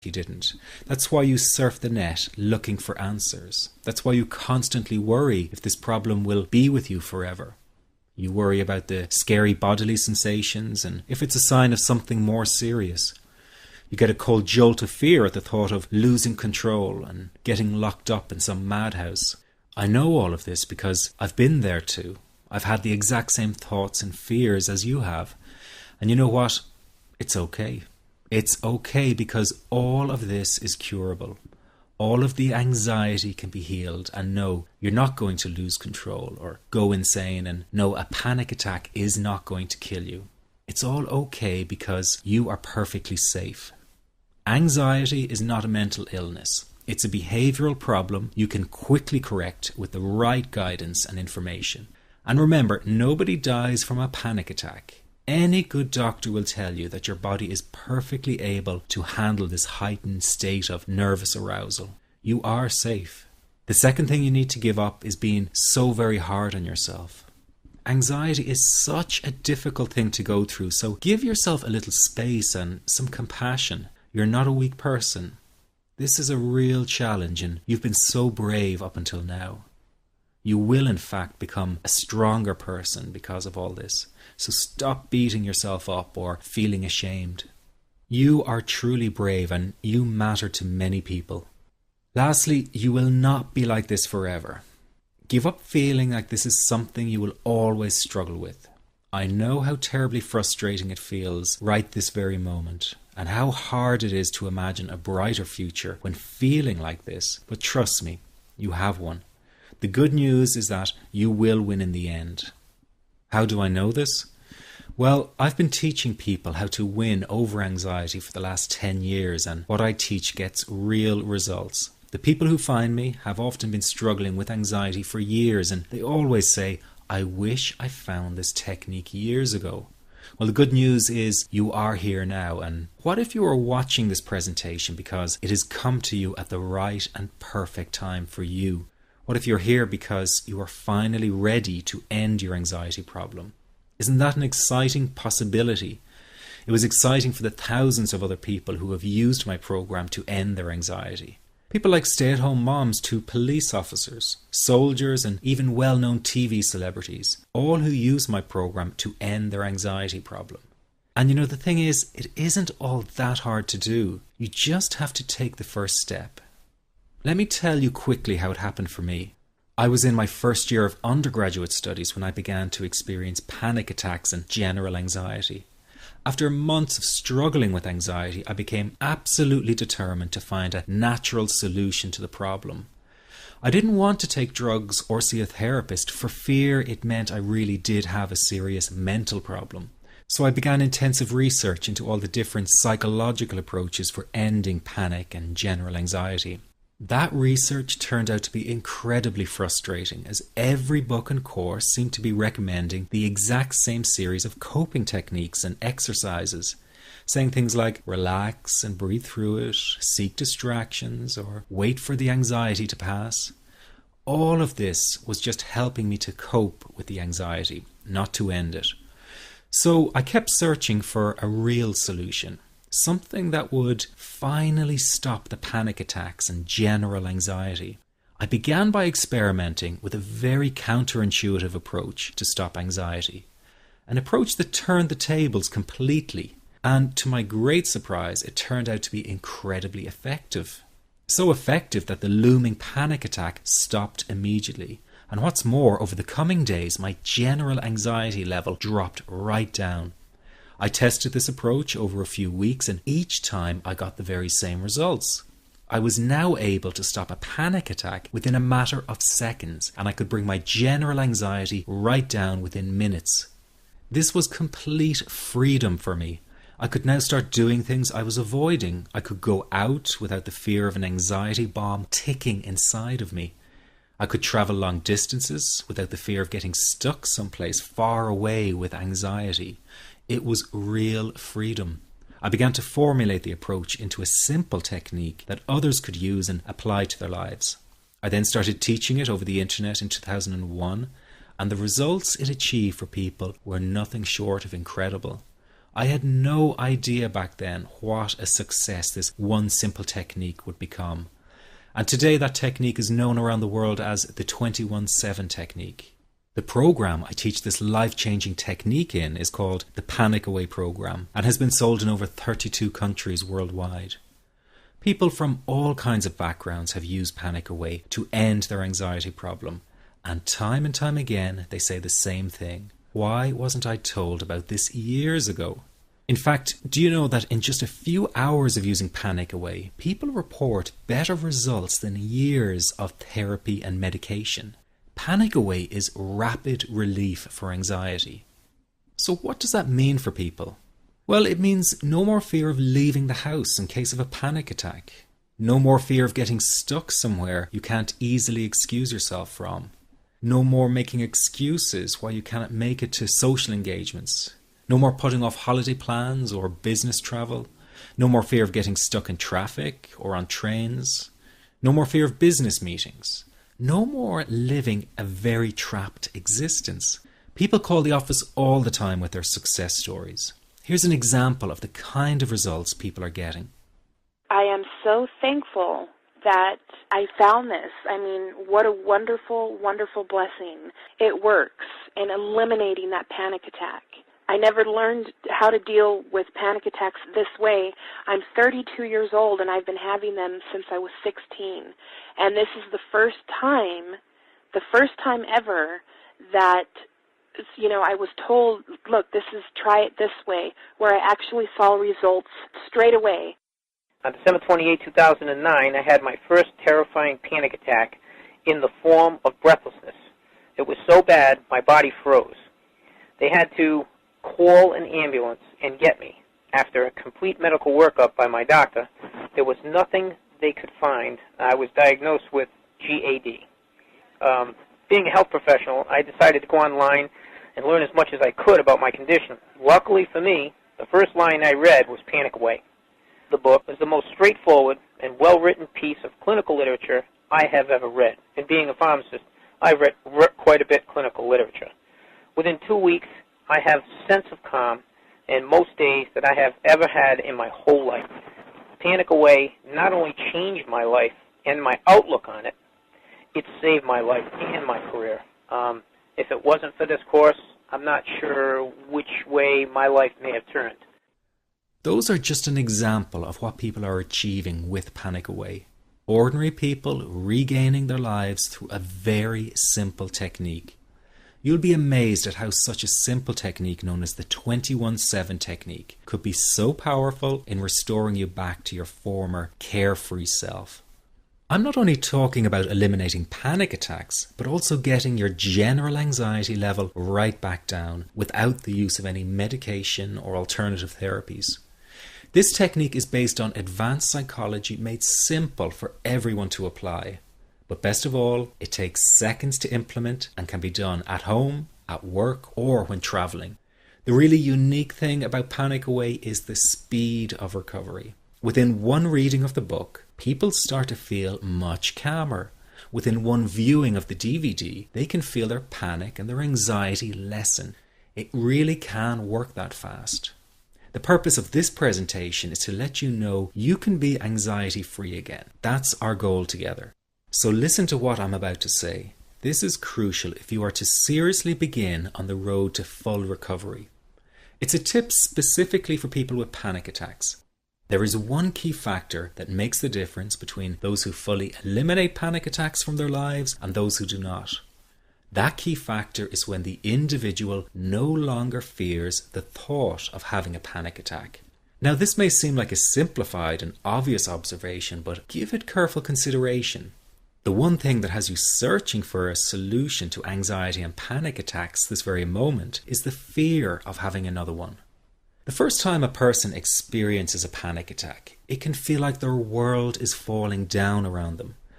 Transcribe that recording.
you didn't. That's why you surf the net looking for answers. That's why you constantly worry if this problem will be with you forever. You worry about the scary bodily sensations and if it's a sign of something more serious. You get a cold jolt of fear at the thought of losing control and getting locked up in some madhouse. I know all of this because I've been there too. I've had the exact same thoughts and fears as you have. And you know what? It's okay. It's okay because all of this is curable. All of the anxiety can be healed, and no, you're not going to lose control or go insane, and no, a panic attack is not going to kill you. It's all okay because you are perfectly safe. Anxiety is not a mental illness. It's a behavioral problem you can quickly correct with the right guidance and information. And remember, nobody dies from a panic attack. Any good doctor will tell you that your body is perfectly able to handle this heightened state of nervous arousal. You are safe. The second thing you need to give up is being so very hard on yourself. Anxiety is such a difficult thing to go through, so give yourself a little space and some compassion. You're not a weak person. This is a real challenge, and you've been so brave up until now. You will, in fact, become a stronger person because of all this. So stop beating yourself up or feeling ashamed. You are truly brave and you matter to many people. Lastly, you will not be like this forever. Give up feeling like this is something you will always struggle with. I know how terribly frustrating it feels right this very moment, and how hard it is to imagine a brighter future when feeling like this, but trust me, you have one. The good news is that you will win in the end. How do I know this? Well, I've been teaching people how to win over anxiety for the last 10 years, and what I teach gets real results. The people who find me have often been struggling with anxiety for years, and they always say, I wish I found this technique years ago. Well, the good news is you are here now, and what if you are watching this presentation because it has come to you at the right and perfect time for you? What if you're here because you are finally ready to end your anxiety problem? Isn't that an exciting possibility? It was exciting for the thousands of other people who have used my program to end their anxiety. People like stay-at-home moms to police officers, soldiers, and even well-known TV celebrities, all who use my program to end their anxiety problem. And you know, the thing is, it isn't all that hard to do. You just have to take the first step. Let me tell you quickly how it happened for me. I was in my first year of undergraduate studies when I began to experience panic attacks and general anxiety. After months of struggling with anxiety, I became absolutely determined to find a natural solution to the problem. I didn't want to take drugs or see a therapist for fear it meant I really did have a serious mental problem. So I began intensive research into all the different psychological approaches for ending panic and general anxiety. That research turned out to be incredibly frustrating, as every book and course seemed to be recommending the exact same series of coping techniques and exercises, saying things like relax and breathe through it, seek distractions, or wait for the anxiety to pass. All of this was just helping me to cope with the anxiety, not to end it. So I kept searching for a real solution. Something that would finally stop the panic attacks and general anxiety. I began by experimenting with a very counterintuitive approach to stop anxiety. An approach that turned the tables completely. And to my great surprise, it turned out to be incredibly effective. So effective that the looming panic attack stopped immediately. And what's more, over the coming days, my general anxiety level dropped right down. I tested this approach over a few weeks, and each time I got the very same results. I was now able to stop a panic attack within a matter of seconds, and I could bring my general anxiety right down within minutes. This was complete freedom for me. I could now start doing things I was avoiding. I could go out without the fear of an anxiety bomb ticking inside of me. I could travel long distances without the fear of getting stuck someplace far away with anxiety. It was real freedom. I began to formulate the approach into a simple technique that others could use and apply to their lives. I then started teaching it over the internet in 2001, and the results it achieved for people were nothing short of incredible. I had no idea back then what a success this one simple technique would become. And today that technique is known around the world as the 21-7 technique. The program I teach this life-changing technique in is called the Panic Away program and has been sold in over 32 countries worldwide. People from all kinds of backgrounds have used Panic Away to end their anxiety problem. And time again, they say the same thing. Why wasn't I told about this years ago? In fact, do you know that in just a few hours of using Panic Away, people report better results than years of therapy and medication? Panic Away is rapid relief for anxiety. So what does that mean for people? Well, it means no more fear of leaving the house in case of a panic attack. No more fear of getting stuck somewhere you can't easily excuse yourself from. No more making excuses why you cannot make it to social engagements. No more putting off holiday plans or business travel. No more fear of getting stuck in traffic or on trains. No more fear of business meetings. No more living a very trapped existence. People call the office all the time with their success stories. Here's an example of the kind of results people are getting. I am so thankful that I found this. I mean, what a wonderful, wonderful blessing. It works in eliminating that panic attack. I never learned how to deal with panic attacks this way. I'm 32 years old and I've been having them since I was 16. And this is the first time ever that, I was told, look, try it this way, where I actually saw results straight away. On December 28, 2009, I had my first terrifying panic attack in the form of breathlessness. It was so bad, my body froze. They had to call an ambulance and get me. After a complete medical workup by my doctor, there was nothing they could find. I was diagnosed with GAD. Being a health professional, I decided to go online and learn as much as I could about my condition. Luckily for me, the first line I read was Panic Away. The book was the most straightforward and well-written piece of clinical literature I have ever read. And being a pharmacist, I've read quite a bit of clinical literature. Within 2 weeks, I have a sense of calm in most days that I have ever had in my whole life. Panic Away not only changed my life and my outlook on it, it saved my life and my career. If it wasn't for this course, I'm not sure which way my life may have turned. Those are just an example of what people are achieving with Panic Away. Ordinary people regaining their lives through a very simple technique. You'll be amazed at how such a simple technique known as the 21-7 technique could be so powerful in restoring you back to your former carefree self. I'm not only talking about eliminating panic attacks, but also getting your general anxiety level right back down without the use of any medication or alternative therapies. This technique is based on advanced psychology made simple for everyone to apply. But best of all, it takes seconds to implement and can be done at home, at work, or when traveling. The really unique thing about Panic Away is the speed of recovery. Within one reading of the book, people start to feel much calmer. Within one viewing of the DVD, they can feel their panic and their anxiety lessen. It really can work that fast. The purpose of this presentation is to let you know you can be anxiety-free again. That's our goal together. So listen to what I'm about to say. This is crucial if you are to seriously begin on the road to full recovery. It's a tip specifically for people with panic attacks. There is one key factor that makes the difference between those who fully eliminate panic attacks from their lives and those who do not. That key factor is when the individual no longer fears the thought of having a panic attack. Now, this may seem like a simplified and obvious observation, but give it careful consideration. The one thing that has you searching for a solution to anxiety and panic attacks this very moment is the fear of having another one. The first time a person experiences a panic attack, it can feel like their world is falling down around them.